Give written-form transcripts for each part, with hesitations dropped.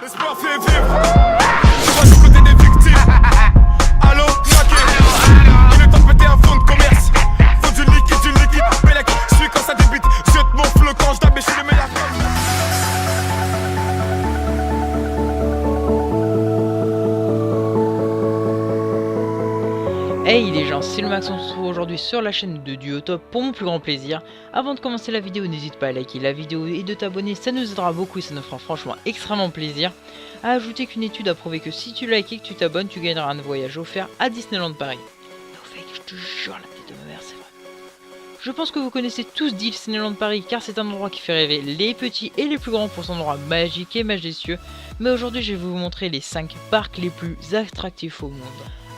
L'espoir fait vivre. Je vois du côté des victimes. Allô, maquet. Il est temps de péter un fonds de commerce. Faut du liquide, Bélec. Je suis quand ça débite. Jette mon flot quand je t'appelle, je suis le meilleur. Hey les gens, c'est le Max, on se retrouve aujourd'hui sur la chaîne de Duotop pour mon plus grand plaisir. Avant de commencer la vidéo, n'hésite pas à liker la vidéo et de t'abonner, ça nous aidera beaucoup et ça nous fera franchement extrêmement plaisir. A ajouter qu'une étude a prouvé que si tu likes et que tu t'abonnes, tu gagneras un voyage offert à Disneyland Paris. No fake, je te jure, la tête de ma mère, c'est vrai. Je pense que vous connaissez tous Disneyland Paris car c'est un endroit qui fait rêver les petits et les plus grands pour son endroit magique et majestueux. Mais aujourd'hui, je vais vous montrer les 5 parcs les plus attractifs au monde.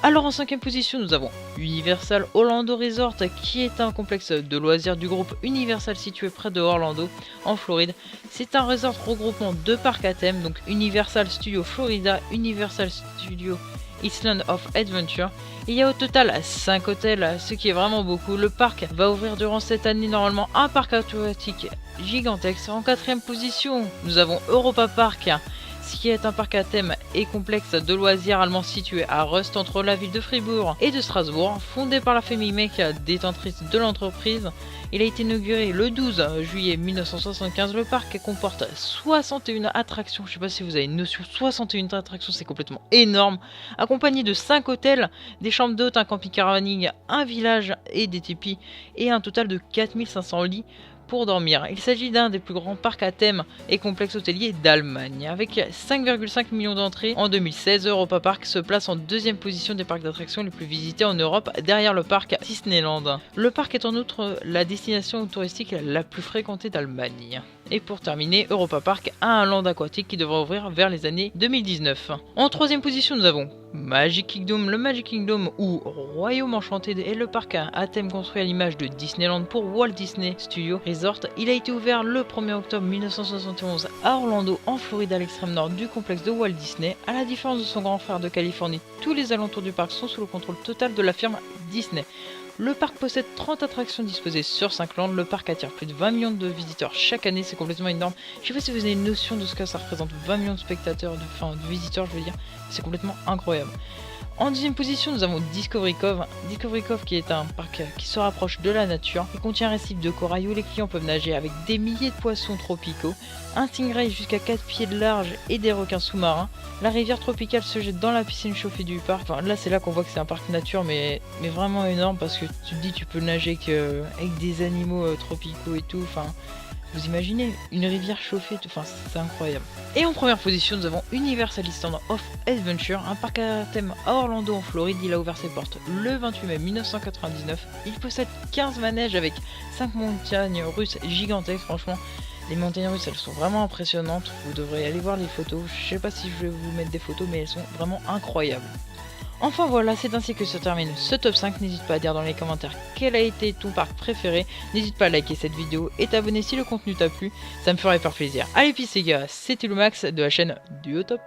Alors en 5ème position, nous avons Universal Orlando Resort, qui est un complexe de loisirs du groupe Universal situé près de Orlando, en Floride. C'est un resort regroupant 2 parcs à thème, donc Universal Studios Florida, Universal Studios Island of Adventure. Il y a au total 5 hôtels, ce qui est vraiment beaucoup. Le parc va ouvrir durant cette année normalement un parc aquatique gigantesque. En 4ème position, nous avons Europa Park, qui est un parc à thème et complexe de loisirs allemand situé à Rust entre la ville de Fribourg et de Strasbourg. Fondé par la famille Meck, détentrice de l'entreprise, il a été inauguré le 12 juillet 1975. Le parc comporte 61 attractions, je sais pas si vous avez une notion, 61 attractions, c'est complètement énorme, accompagné de 5 hôtels, des chambres d'hôtes, un camping caravaning, un village et des tipis, et un total de 4500 lits pour dormir. Il s'agit d'un des plus grands parcs à thème et complexes hôteliers d'Allemagne. Avec 5,5 millions d'entrées en 2016, Europa Park se place en 2ème position des parcs d'attractions les plus visités en Europe, derrière le parc Disneyland. Le parc est en outre la destination touristique la plus fréquentée d'Allemagne. Et pour terminer, Europa Park a un land aquatique qui devrait ouvrir vers les années 2019. En 3ème position, nous avons Magic Kingdom. Le Magic Kingdom ou Royaume Enchanté est le parc à thème construit à l'image de Disneyland pour Walt Disney Studios Resort. Il a été ouvert le 1er octobre 1971 à Orlando, en Floride, à l'extrême nord du complexe de Walt Disney. À la différence de son grand frère de Californie, tous les alentours du parc sont sous le contrôle total de la firme Disney. Le parc possède 30 attractions disposées sur 5 landes. Le parc attire plus de 20 millions de visiteurs chaque année, c'est complètement énorme. Je sais pas si vous avez une notion de ce que ça représente, 20 millions de spectateurs, de visiteurs je veux dire, c'est complètement incroyable. En 2ème position, nous avons Discovery Cove. Discovery Cove qui est un parc qui se rapproche de la nature. Il contient un récif de corail où les clients peuvent nager avec des milliers de poissons tropicaux, un stingray jusqu'à 4 pieds de large et des requins sous-marins. La rivière tropicale se jette dans la piscine chauffée du parc. Enfin, là c'est là qu'on voit que c'est un parc nature mais vraiment énorme parce que tu te dis tu peux nager avec des animaux tropicaux et tout. Enfin, vous imaginez une rivière chauffée, enfin c'est incroyable. Et en 1ère position, nous avons Universal Island of Adventure, un parc à thème à Orlando en Floride. Il a ouvert ses portes le 28 mai 1999. Il possède 15 manèges avec 5 montagnes russes gigantesques. Franchement, les montagnes russes, elles sont vraiment impressionnantes. Vous devrez aller voir les photos. Je sais pas si je vais vous mettre des photos, mais elles sont vraiment incroyables. Enfin voilà, c'est ainsi que se termine ce top 5. N'hésite pas à dire dans les commentaires quel a été ton parc préféré. N'hésite pas à liker cette vidéo et t'abonner si le contenu t'a plu. Ça me ferait hyper plaisir. Allez, peace les gars, c'était le Max de la chaîne Duotop.